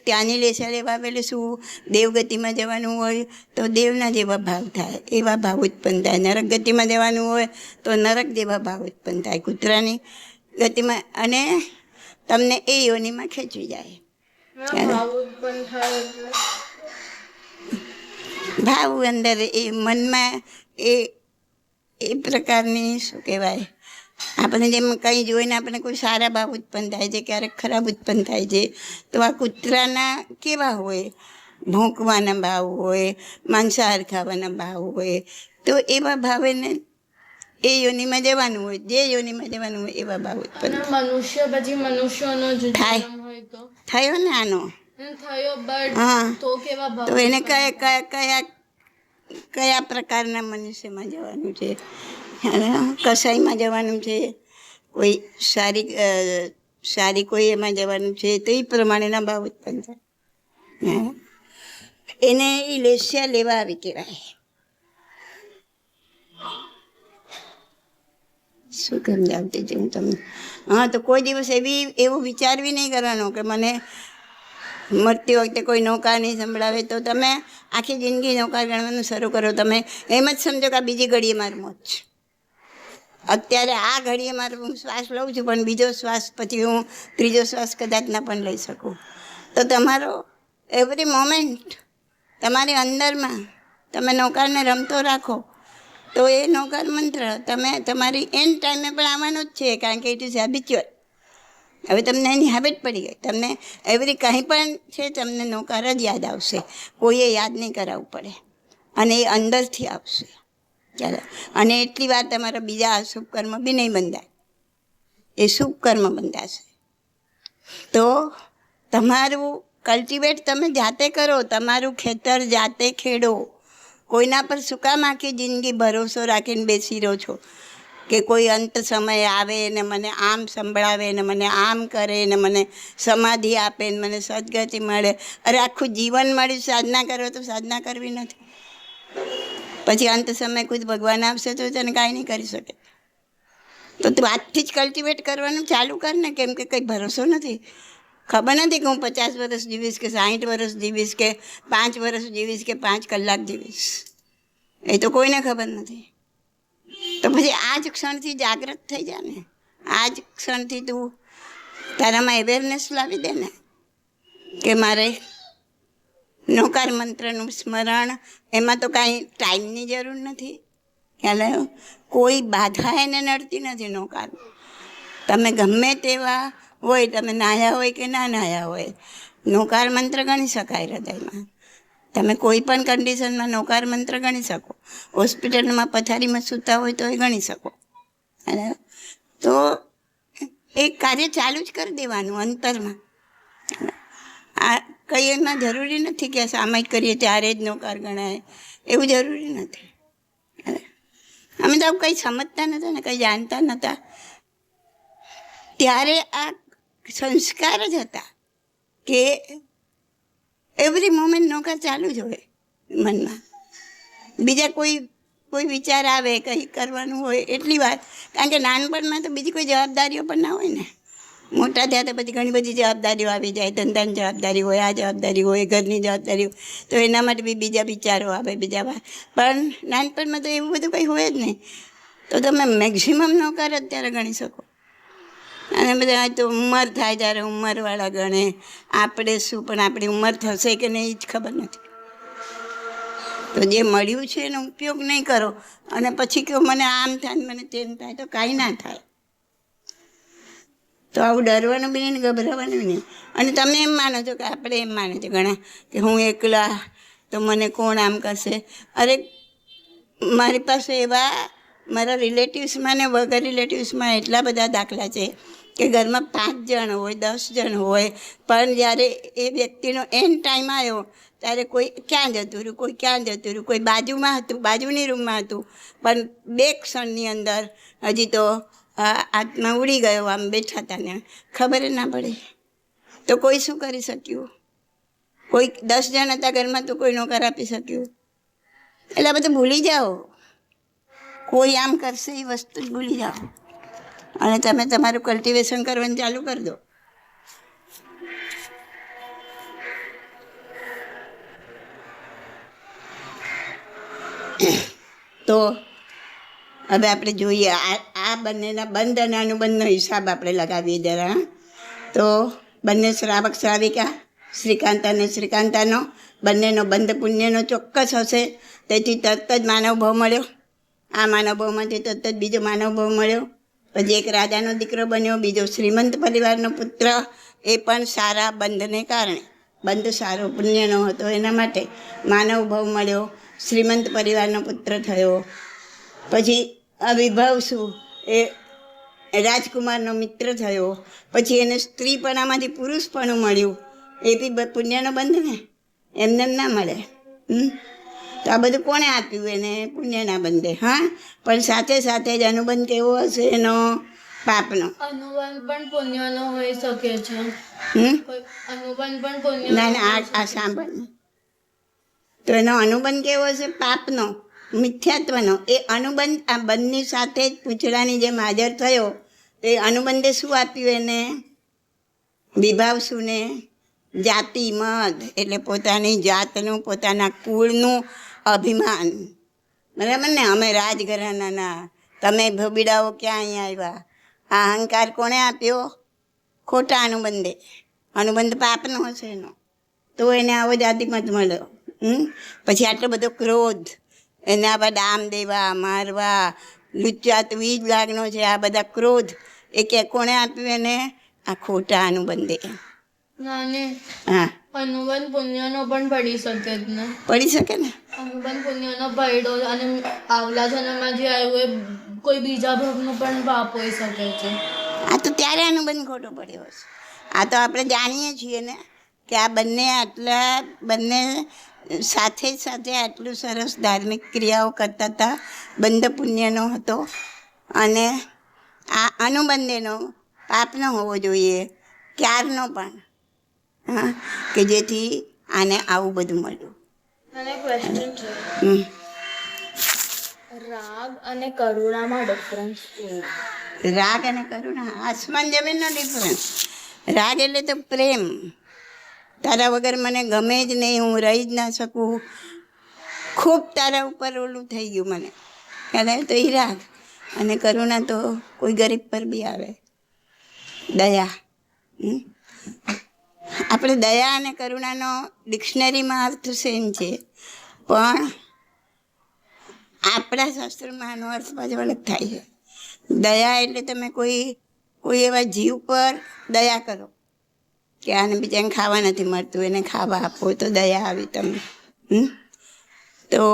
ત્યાંની લેસ્યા લેવા આવે એટલે શું? દેવગતિમાં જવાનું હોય તો દેવના જેવા ભાવ થાય, એવા ભાવ ઉત્પન્ન થાય. નરક ગતિમાં જવાનું હોય તો નરક જેવા ભાવ ઉત્પન્ન થાય કૂતરાની ગતિમાં, અને તમને એ યોનિમાં ખેંચી જાય. ભાવ ઉત્પન્ન થાય એટલે ભાવ અંદર એ મનમાં એ પ્રકારની શું કહેવાય, આપણે જેમ કંઈ જોઈને આપણે કોઈ સારા ભાવ ઉત્પન્ન થાય છે, ક્યારેક ખરાબ ઉત્પન્ન થાય છે. તો આ કૂતરાના કેવા હોય? ભોંકવાના ભાવ હોય, માંસાહાર ખાવાના ભાવ હોય. તો એવા ભાવેને એ યોનિમાં જવાનું હોય, જે યોનિમાં જવાનું હોય એવા ભાવ ઉત્પન્ન મનુષ્ય પછી મનુષ્યનો જ થાય. જન્મ હોય તો થયો ને આનો? થયો, બટ હા, તો કેવા ભાવ? તો એને કયા પ્રકારના મનુષ્યમાં જવાનું છે? કસાઈમાં જવાનું છે, કોઈ સારી કોઈ એમાં જવાનું છે, તો એ પ્રમાણેના ભાવ ઉત્પન્ન થાય. એને એ લેસ્યા લેવા આવી કહેવાય. શું સમજાવતી હતી હું તમને? હા, તો કોઈ દિવસ એવું વિચારવી નહીં કરવાનું કે મને મરતી વખતે કોઈ નૌકા નહીં સંભળાવે તો તમે આખી જિંદગી નૌકા ગણવાનું શરૂ કરો. તમે એમ જ સમજો કે આ બીજી ઘડીએ મારું મોત છે. અત્યારે આ ઘડીએ મારું હું શ્વાસ લઉં છું, પણ બીજો શ્વાસ પછી હું ત્રીજો શ્વાસ કદાચ ના પણ લઈ શકું. તો તમારો એવરી મોમેન્ટ તમારી અંદરમાં તમે નૌકારને રમતો રાખો તો એ નૌકાર મંત્ર તમે તમારી એન્ડ ટાઈમે પણ આવવાનો જ છે, કારણ કે ઇટ ઇઝ હેબિચ્યુઅલ. હવે તમને એની હેબિટ પડી ગઈ. તમને એવરી કંઈ પણ છે તમને નૌકાર જ યાદ આવશે, કોઈએ યાદ નહીં કરાવવું પડે, અને એ અંદરથી આવશે. ચાલો, અને એટલી વાર તમારા બીજા અશુભ કર્મ બી નહીં બંધાય, એ શુભ કર્મ બંધાશે. તો તમારું કલ્ટિવેટ તમે જાતે કરો, તમારું ખેતર જાતે ખેડો. કોઈના પર શું કામ આખી જિંદગી ભરોસો રાખીને બેસી રહો છો કે કોઈ અંત સમય આવે ને મને આમ સંભળાવે ને મને આમ કરે ને મને સમાધિ આપે ને મને સદગતિ મળે? અરે આખું જીવન મળ્યું સાધના કરો તો સાધના કરવી નથી. પછી અંત સમય ખુદ ભગવાન આવશે તો તને કાંઈ નહીં કરી શકે. તો તું આજથી જ કલ્ટિવેટ કરવાનું ચાલુ કર ને, કેમ કે કંઈ ભરોસો નથી. ખબર નથી કે હું 50 વર્ષ જીવીશ કે 60 વર્ષ જીવીશ કે 5 વર્ષ જીવીશ કે 5 કલાક જીવીશ, એ તો કોઈને ખબર નથી. તો પછી આ જ ક્ષણથી જાગૃત થઈ જા ને, આ જ ક્ષણથી તું તારામાં અવેરનેસ લાવી દે ને કે મારે નૌકાર મંત્રનું સ્મરણ, એમાં તો કાંઈ ટાઈમની જરૂર નથી. ખ્યાલ આવ્યો? કોઈ બાધા એને નડતી નથી નૌકાર. તમે ગમે તેવા હોય, તમે નાહ્યા હોય કે ના નાહ્યા હોય, નૌકાર મંત્ર ગણી શકાય હૃદયમાં. તમે કોઈ પણ કન્ડિશનમાં નૌકાર મંત્ર ગણી શકો. હોસ્પિટલમાં પથારીમાં સૂતા હોય તો એ ગણી શકો. તો એ કાર્ય ચાલુ જ કરી દેવાનું અંતરમાં. આ કંઈ એમાં જરૂરી નથી કે સામાયિક કરીએ ત્યારે જ નૌકાર ગણાય, એવું જરૂરી નથી. અમે તો કંઈ સમજતા નહોતા ને કંઈ જાણતા નહોતા. ત્યારે આ સંસ્કાર જ હતા કે એવરી મોમેન્ટ નોકર ચાલુ જ હોય મનમાં. બીજા કોઈ વિચાર આવે કંઈ કરવાનું હોય એટલી વાર, કારણ કે નાનપણમાં તો બીજી કોઈ જવાબદારીઓ પણ ના હોય ને. મોટા થયા તો પછી ઘણી બધી જવાબદારીઓ આવી જાય, ધંધાની જવાબદારી હોય, આ જવાબદારી હોય, ઘરની જવાબદારી હોય, તો એના માટે બી બીજા વિચારો આવે બીજા વાર. પણ નાનપણમાં તો એવું બધું કંઈ હોય જ નહીં. તો તમે મેક્સિમમ નોકર અત્યારે ગણી શકો. અને બધા તો ઉંમર થાય ત્યારે ઉંમરવાળા ગણે. આપણે શું, પણ આપણી ઉંમર થશે કે નહીં એ જ ખબર નથી. તો જે મળ્યું છે એનો ઉપયોગ નહીં કરો અને પછી કહો મને આમ થાય મને તેમ થાય, તો કાંઈ ના થાય. તો આવું ડરવાનું બી નહીં, ગભરાવાનું બી નહીં. અને તમે એમ માનો છો કે આપણે એમ માને છે ઘણા કે હું એકલા તો મને કોણ આમ કરશે. અરે મારી પાસે એવા મારા રિલેટિવ્સમાં ને વગર રિલેટિવ્સમાં એટલા બધા દાખલા છે કે ઘરમાં 5 જણ હોય, 10 જણ હોય, પણ જ્યારે એ વ્યક્તિનો એન્ડ ટાઈમ આવ્યો ત્યારે કોઈ ક્યાં જતું રહ્યું, કોઈ ક્યાં જતું રહ્યું, કોઈ બાજુમાં હતું, બાજુની રૂમમાં હતું, પણ 2 ક્ષણની અંદર હજી તો આત્મા ઉડી ગયો, આમ બેઠા હતા ને ખબર ના પડે. તો કોઈ શું કરી શક્યું? કોઈ 10 જણ હતા ઘરમાં તો કોઈ નોકર આપી શક્યું? એટલે બધું ભૂલી જાઓ. કોઈ આમ કરશે એ વસ્તુ જ ભૂલી જાઓ અને તમે તમારું કલ્ટિવેશન કરવાનું ચાલુ કરી દો. તો હવે આપણે જોઈએ આ બંનેના બંધ અને અનુબંધનો હિસાબ આપણે લગાવીએ જરા. તો બંને શ્રાવક શ્રાવિકા, શ્રીકાંત અને શ્રીકાંતાનો બંનેનો બંધ પુણ્યનો ચોક્કસ હશે. તેથી તરત જ માનવ ભાવ મળ્યો. આ માનવ ભાવમાંથી તરત જ બીજો માનવ ભાવ મળ્યો. પછી એક રાજાનો દીકરો બન્યો, બીજો શ્રીમંત પરિવારનો પુત્ર. એ પણ સારા બંધને કારણે, બંધ સારો પુણ્યનો હતો એના માટે માનવ ભાવ મળ્યો, શ્રીમંત પરિવારનો પુત્ર થયો. પછી અવિભાવ શું એ રાજકુમારનો મિત્ર થયો. પછી એને સ્ત્રીપણામાંથી પુરુષપણું મળ્યું. એ બી પુણ્યનો બંધ ને, એમને ના મળે. તો આ બધું કોણે આપ્યું એને? પુણ્યના બંધે. હા, પણ સાથે સાથે જ અનુબંધ કેવો હશે એનો? પાપનો. અનુબંધ પણ પુણ્યનો હોઈ શકે છે. અનુબંધ પણ પુણ્ય. ના ના, આ સાંભળ. તો એનો અનુબંધ કેવો હશે? પાપનો, મિથ્યાત્વનો. એ અનુબંધ આ બંને સાથે જ પૂંછડાની જેમ હાજર થયો. તો એ અનુબંધે શું આપ્યું એને? વિભાવ શું ને? જાતિ મત, એટલે પોતાની જાતનું, પોતાના કુળનું અભિમાન. બરાબર ને? અમે રાજઘરાનાના, તમે ભોબીડાઓ ક્યાં અહીંયા આવ્યા? આ અહંકાર કોણે આપ્યો? ખોટા અનુબંધે. અનુબંધ પાપનો હશે એનો, તો એને આવો જાતિમત મળ્યો. પછી આટલો બધો ક્રોધ, એને આવા ડામ દેવા, મારવા, લુચ્ચા તુઈ જ લાગનો છે, આ બધા ક્રોધ એ કે કોણે આપ્યું એને? આ ખોટા અનુબંધે. હા, અનુબંધ પુણ્યનો પણ પડી શકે જ ને. પડી શકે ને. અનુબંધ પુણ્યનો પડ્યો અને આવલા જન્મમાં જે આવ્યું એ કોઈ બીજા ભાગનું પણ પાપ હોઈ શકે છે. આ તો ત્યારે અનુબંધ ખોટો પડ્યો હશે. આ તો આપણે જાણીએ છીએ ને કે આ બંને સાથે સાથે આટલું સરસ ધાર્મિક ક્રિયાઓ કરતા હતા. બંધ પુણ્યનો હતો અને આ અનુબંધ એનો પાપનો હોવો જોઈએ, ક્યારનો પણ. હા, કે જેથી આને આવું બધું મળ્યું. મને ક્વેશ્ચન છે, રાગ અને કરુણામાં ડિફરન્સ શું? રાગ અને કરુણા આસમાન જમીનનો ડિફરન્સ. રાગ એટલે તો પ્રેમ. તારા વગર મને ગમે જ નહીં, હું રહી જ ના શકું, ખૂબ તારા ઉપર ઓલું થઈ ગયું મને, ખ્યાલ તો એ રાગ. અને કરુણા તો કોઈ ગરીબ પર બી આવે. દયા. આપણે દયા અને કરુણાનો ડિક્શનરીમાં અર્થ સેમ છે, પણ આપણા શાસ્ત્રોમાં આનો અર્થ પાછો અલગ થાય છે. દયા એટલે તમે કોઈ એવા જીવ પર દયા કરો કે આને બીજાને ખાવા નથી મળતું, એને ખાવા આપો, તો દયા આવી તમને. તો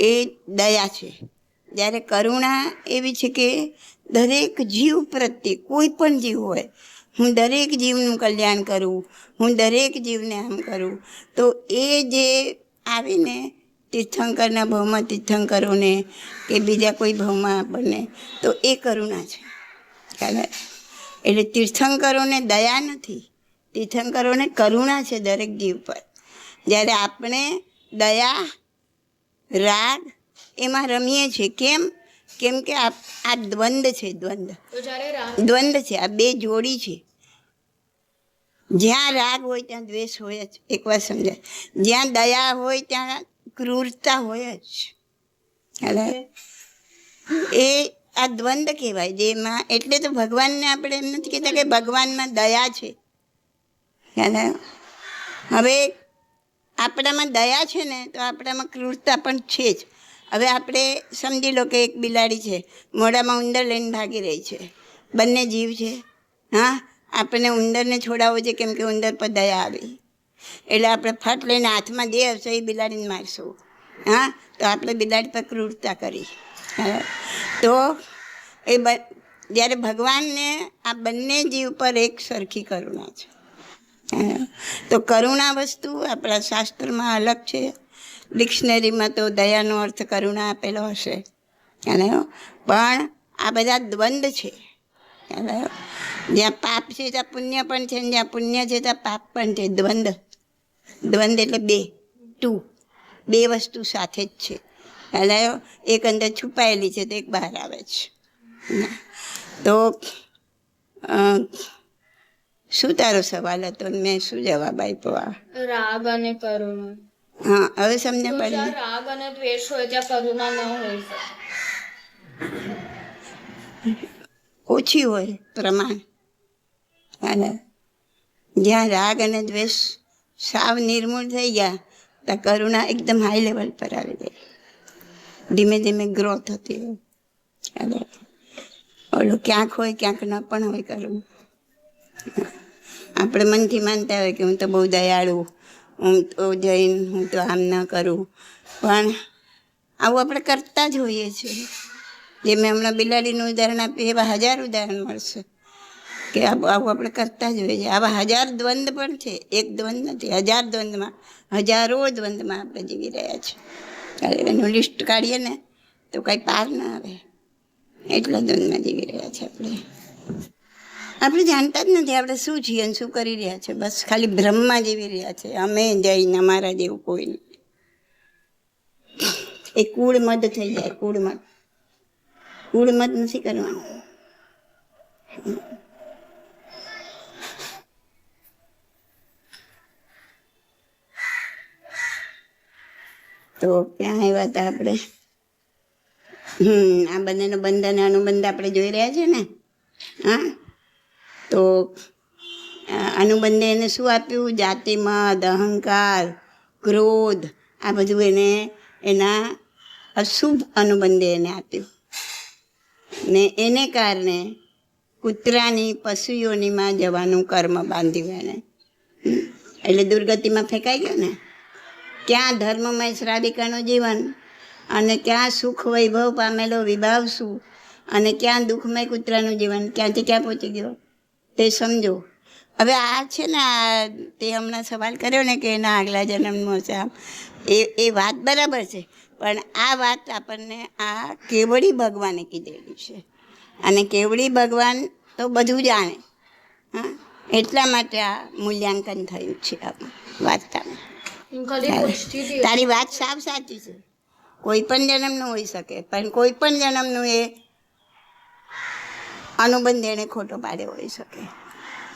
એ દયા છે. જ્યારે કરુણા એવી છે કે દરેક જીવ પ્રત્યે, કોઈ પણ જીવ હોય, હું દરેક જીવનું કલ્યાણ કરું, હું દરેક જીવને આમ કરું. તો એ જે આવીને તીર્થંકરના ભાવમાં તીર્થંકરોને કે બીજા કોઈ ભાવમાં બને તો એ કરુણા છે. ખ્યાલ આવે? એટલે તીર્થંકરોને દયા નથી, તીર્થંકરોને કરુણા છે દરેક જીવ પર. જ્યારે આપણે દયા રાગ એમાં રમીએ છીએ. કેમ કે આ દ્વંદ્વ છે, દ્વંદ્વ છે, આ બે જોડી છે. જ્યાં રાગ હોય ત્યાં દ્વેષ હોય જ, એક વાર સમજાય. જ્યાં દયા હોય ત્યાં ક્રૂરતા હોય જ. એટલે એ આ દ્વંદ્વ કહેવાય જેમાં. એટલે તો ભગવાનને આપણે એમ નથી કહેતા કે ભગવાનમાં દયા છે. હવે આપણામાં દયા છે ને તો આપણામાં ક્રૂરતા પણ છે જ. હવે આપણે સમજી લો કે એક બિલાડી છે, મોઢામાં ઉંદર લઈને ભાગી રહી છે. બંને જીવ છે. હા, આપણને ઉંદરને છોડાવવો છે કેમ કે ઉંદર પર દયા આવી. એટલે આપણે ફટ લઈને હાથમાં જે હશે એ બિલાડીને મારશું. હા, તો આપણે બિલાડી પર ક્રૂરતા કરી. તો એ જ્યારે ભગવાનને આ બંને જીવ પર એક સરખી કરુણા છે. તો કરુણા વસ્તુ આપણા શાસ્ત્રમાં અલગ છે. ડિક્શનરીમાં તો દયાનો અર્થ કરુણા આપેલો હશે. પણ આ બધા દ્વંદ્વ છે. જ્યાં પાપ છે ત્યાં પુણ્ય પણ છે, જ્યાં પુણ્ય છે ત્યાં પાપ પણ છે. દ્વંદ્વ એટલે બે વસ્તુ સાથે જ છે. એટલે એક અંદર છુપાયેલી છે તો એક બહાર આવે છે. તો શું તારો સવાલ હતો? મેં શું જવાબ આપ્યો? રાગ અને કરુણા. હા, હવે સમજ પડી. રાગ અને દ્વેષ હોય ત્યાં કરુણા ન હોય શકે. ઓછી હોય પ્રમાણ. અને જ્યાં રાગ અને દ્વેષ સાવ નિર્મૂળ થઈ ગયા ત્યાં કરુણા એકદમ હાઈ લેવલ પર આવી જાય. ધીમે ધીમે ગ્રો થતી હોય. ઓલું ક્યાંક હોય ક્યાંક ન પણ હોય કરુણા. આપણે મનથી માનતા હોય કે હું તો બહુ દયાળુ, હું તો જઈને હું તો આમ ન કરું. પણ આવું આપણે કરતા જ હોઈએ છીએ. જે મેં હમણાં બિલાડીનું ઉદાહરણ આપ્યું એવા 1000 ઉદાહરણ મળશે કે આવું આપણે કરતા જ હોઈએ છીએ. આવા 1000 દ્વંદ્વ પણ છે, એક દ્વંદ્વ નથી. 1000 દ્વંદ્વમાં, હજારો દ્વંદ્વમાં આપણે જીવી રહ્યા છીએ. એનું લિસ્ટ કાઢીએ ને તો કંઈ પાર ના આવે. એટલા દ્વંદ્વમાં જીવી રહ્યા છીએ આપણે જાણતા જ નથી આપણે શું છીએ અને શું કરી રહ્યા છે. બસ ખાલી ભ્રમમાં જીવી રહ્યા છે. અમે જઈને અમારા જેવું કોઈ નહીં. એ કૂળ મદ થઈ જાય. કૂળ મદ નથી કરવાનું. તો ક્યાં આવ્યા હતા આપણે? આ બંનેનો બંધ અને અનુબંધ આપણે જોઈ રહ્યા છે ને. હા, તો અનુબંધે એને શું આપ્યું? જાતિમદ, અહંકાર, ક્રોધ, આ બધું એને એના અશુભ અનુબંધે એને આપ્યું. ને એને કારણે કૂતરાની પશુઓનીમાં જવાનું કર્મ બાંધ્યું એને. એટલે દુર્ગતિમાં ફેંકાઈ ગયો ને. ક્યાં ધર્મમય શ્રાવિકાનું જીવન અને ક્યાં સુખ વૈભવ પામેલો વિભાવશું અને ક્યાં દુઃખમય કૂતરાનું જીવન, ક્યાંથી ક્યાં પહોંચી ગયો તે સમજો. હવે આ છે ને, આ તે હમણાં સવાલ કર્યો ને કે એના આગલા જન્મનું હશે આમ, એ વાત બરાબર છે. પણ આ વાત આપણને આ કેવડી ભગવાને કીધેલી છે. અને કેવડી ભગવાન તો બધું જાણે. હા, એટલા માટે આ મૂલ્યાંકન થયું છે આમાં વાર્તામાં. તારી વાત સાવ સાચી છે. કોઈ પણ જન્મનું હોઈ શકે, પણ કોઈ પણ જન્મનું એ અનુબંધ એને ખોટો પાડ્યો હોઈ શકે.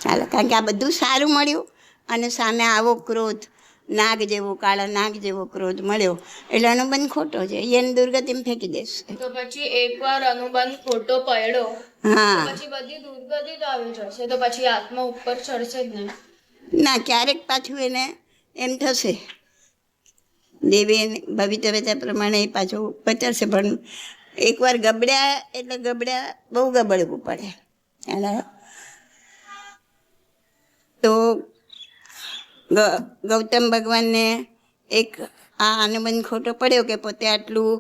ચાલો, કારણ કે આ બધું સારું મળ્યું અને સામે આવો ક્રોધ, નાગ જેવો, કાળા નાગ જેવો ક્રોધ મળ્યો એટલે અનુબંધ ખોટો છે. એને દુર્ગતિમાં ફેંકી દેશે. તો પછી એકવાર અનુબંધ ખોટો પડ્યો, હા, પછી બધી દુર્ગતિ તો આવી જશે. તો પછી આત્મા ઉપર ચડશે જ નહીં. ના, ક્યારેક પાછું એને એમ થશે, દેવી ભવિતવ્યતા પ્રમાણે એ પાછું ઉપર ચડશે. પણ એકવાર ગબડ્યા એટલે બહુ ગબડવું પડે. તો ગૌતમ ભગવાનને એક આ અનુબંધ ખોટો પડ્યો કે પોતે આટલું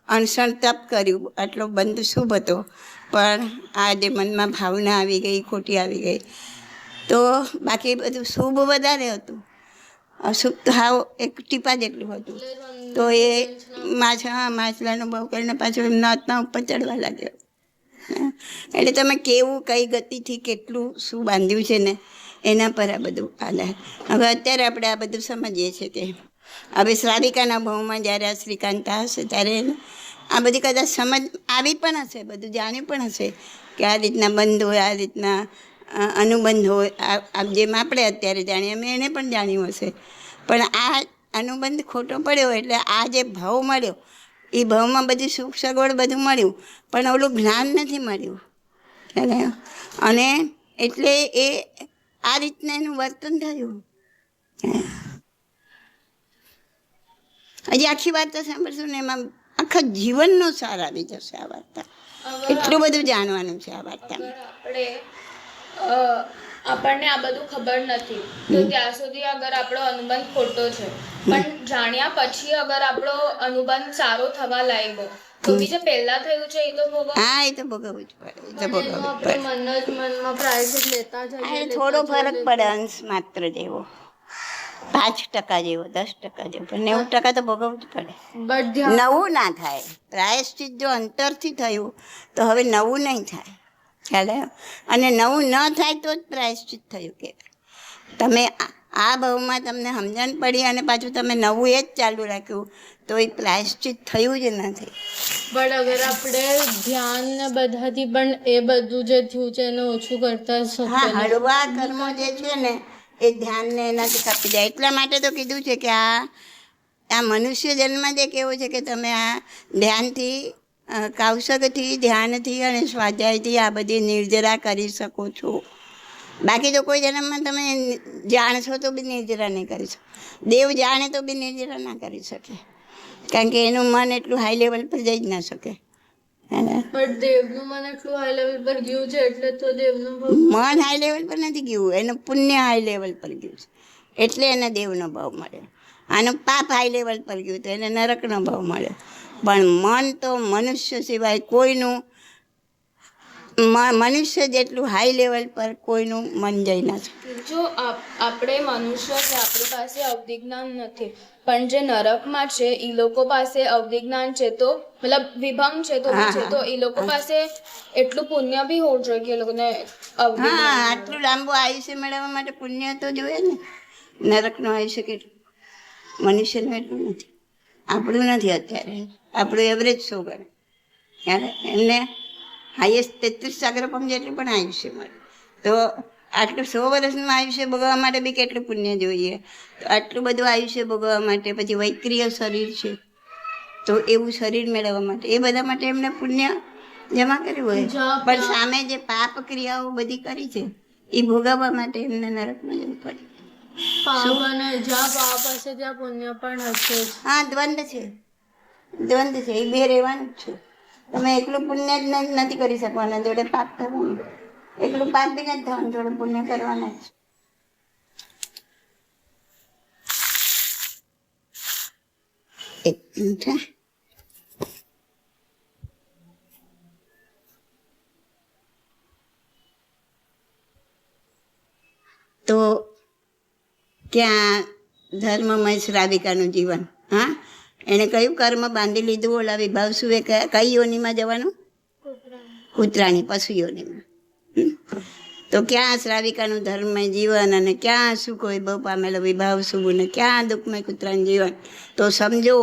અણસણ તપ કર્યું, આટલો બંધ શુભ હતો, પણ આ જે મનમાં ભાવના આવી ગઈ, ખોટી આવી ગઈ. તો બાકી બધું શુભ વધારે હતું અશુભ તો હાવ એક ટીપા જેટલું હતું. તો એ માછલાનો બહુ કરીને પાછો એમના હાથના ઉપર ચડવા લાગ્યો. એટલે તમે કેવું કઈ ગતિથી કેટલું શું બાંધ્યું છે ને એના પર આ બધું આધાર. હવે અત્યારે આપણે આ બધું સમજીએ છીએ કે હવે શ્રાવિકાના ભાવમાં જ્યારે આ શ્રીકાંતા હશે ત્યારે આ બધી કદાચ સમજ આવી પણ હશે, બધું જાણ્યું પણ હશે કે આ રીતના બંધ હોય, આ રીતના અનુબંધ હોય. જેમ આપણે અત્યારે જાણીએ એમ એને પણ જાણ્યું હશે. પણ આ અનુબંધ ખોટો પડ્યો એટલે આ જે ભાવ મળ્યો એ ભાવમાં બધી સુખ સગવડ બધું મળ્યું, પણ ઓલું જ્ઞાન નથી મળ્યું. અને એટલે એ આ રીતના એનું વર્તન થયું. હજી આખી વાર્તા સાંભળશું ને એમાં આખા જીવનનો સાર આવી જશે આ વાર્તા. એટલું બધું જાણવાનું છે આ વાર્તામાં. આપણને આ બધું ખબર નથી તો ત્યાં સુધી અગર આપણો અનુબંધ ખોટો છે, પણ જાણ્યા પછી અગર આપણો અનુબંધ સારો થવા લાગ્યો તો બી જે પહેલા થયું છે એ તો ભોગવવું. હા, એ તો ભોગવવું જ પડે, એ તો ભોગવવું જ પડે. મનમાં પ્રાયશ્ચિત લેતા જઈએ. થોડો ફરક પડે, અંશ માત્ર જેવો, 5% જેવો, 10% જેવો, પણ 90% તો ભોગવવું જ પડે. નવું ના થાય. પ્રાયશ્ચિત જો અંતરથી થયું તો હવે નવું નહીં થાય. ખ્યાલ આવ્યો? અને નવું ન થાય તો જ પ્રાયશ્ચિત થયું કહેવાય. તમે આ ભાવમાં તમને સમજણ પડી અને પાછું તમે નવું એ જ ચાલુ રાખ્યું તો એ પ્રાયશ્ચિત થયું જ નથી. બટ અગર આપણે ધ્યાન ને બધાથી પણ એ બધું જે થયું છે એને ઓછું કરતા શકીએ. હા, હળવા કર્મો જે છે ને એ ધ્યાનને એનાથી કાપી જાય. એટલા માટે તો કીધું છે કે આ મનુષ્ય જન્મ જ એક એવો છે કે તમે આ ધ્યાનથી, કૌશકથી, ધ્યાનથી અને સ્વાધ્યાયથી આ બધી નિર્જરા કરી શકો છો. બાકી તો કોઈ જન્મમાં તમે જાણશો તો બી નિર્જરા નહીં કરી શકો. દેવ જાણે તો બી નિર્જરા ના કરી શકે, કારણ કે એનું મન એટલું હાઈ લેવલ પર જઈ જ ના શકે. પણ દેવનું મન એટલું હાઈ લેવલ પર ગયું છે એટલે તો દેવનું મન હાઈ લેવલ પર નથી ગયું, એનું પુણ્ય હાઈ લેવલ પર ગયું છે એટલે એને દેવનો ભાવ મળ્યો. આનું પાપ હાઈ લેવલ પર ગયું તો એને નરકનો ભાવ મળ્યો. પણ મન તો મનુષ્ય સિવાય કોઈનું, મનુષ્ય જેટલું હાઈ લેવલ પર કોઈનું મન જઈ ના શકે. જો આપણે મનુષ્ય છે, આપણી પાસે અવધિજ્ઞાન નથી, પણ જે નરકમાં છે એ લોકો પાસે અવધિજ્ઞાન છે, તો મતલબ વિભંગ છે તો બી છે, તો એ લોકો પાસે એટલું પુણ્ય બી હોવું જોઈએ કે એ લોકોને હા, આટલું લાંબુ આયુષ્ય મેળવવા માટે પુણ્ય તો જોઈએ ને. નરકનું આયુષ્ય કેટલું, મનુષ્યનું એટલું નથી. આપણું નથી અત્યારે, આપણું એવરેજ 100 ગણે. ત્યારે એમને હાઈએસ્ટ 33 સાગરપમ જેટલું પણ આયુષ્ય મળે. તો આટલું 100 વર્ષનું આયુષ્ય ભોગવવા માટે બી કેટલું પુણ્ય જોઈએ. તો આટલું બધું આયુષ્ય ભોગવવા માટે પછી વૈક્રિય શરીર છે, તો એવું શરીર મેળવવા માટે એ બધા માટે એમને પુણ્ય જમા કર્યું હોય. પણ સામે જે પાપ ક્રિયાઓ બધી કરી છે એ ભોગવવા માટે એમને નરકમાં જવું પડે. જ્યાં પાપ હશે ત્યાં પુણ્ય પણ હશે. હા, દ્વંદ્વ છે, દ્વંદ્વ છે, એ બે રહેવાનું જ છે. તમે એકલું પુણ્ય જ નથી કરી શકવાના, જોડે પાપ કરવાનું. એકલું પાપ બી નથી થવાનું, જોડે પુણ્ય કરવાના જ. એક મિનિટ. તો ક્યાં ધર્મમય શ્રાવિકાનું જીવન. હા, એણે કયું કર્મ બાંધી લીધું? ઓલા વિભાવ સુએ કઈ યોનિમાં જવાનું? કૂતરાની, પશુ યોનિમાં. તો ક્યાં શ્રાવિકાનું ધર્મમય જીવન અને ક્યાં સુખ હોય બહુ પામેલો વિભાવ સુખ ને ક્યાં દુઃખમય કૂતરાનું જીવન. તો સમજો,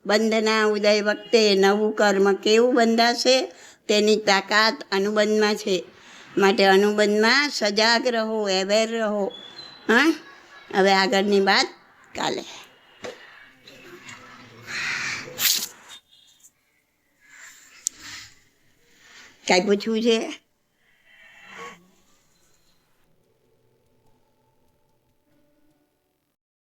બંધના ઉદય વખતે નવું કર્મ કેવું બંધાશે તેની તાકાત અનુબંધમાં છે. માટે અનુબંધમાં સજાગ રહો, એવેર રહો. હા, હવે આગળની વાત કાલે. કાંઈ પૂછવું છે?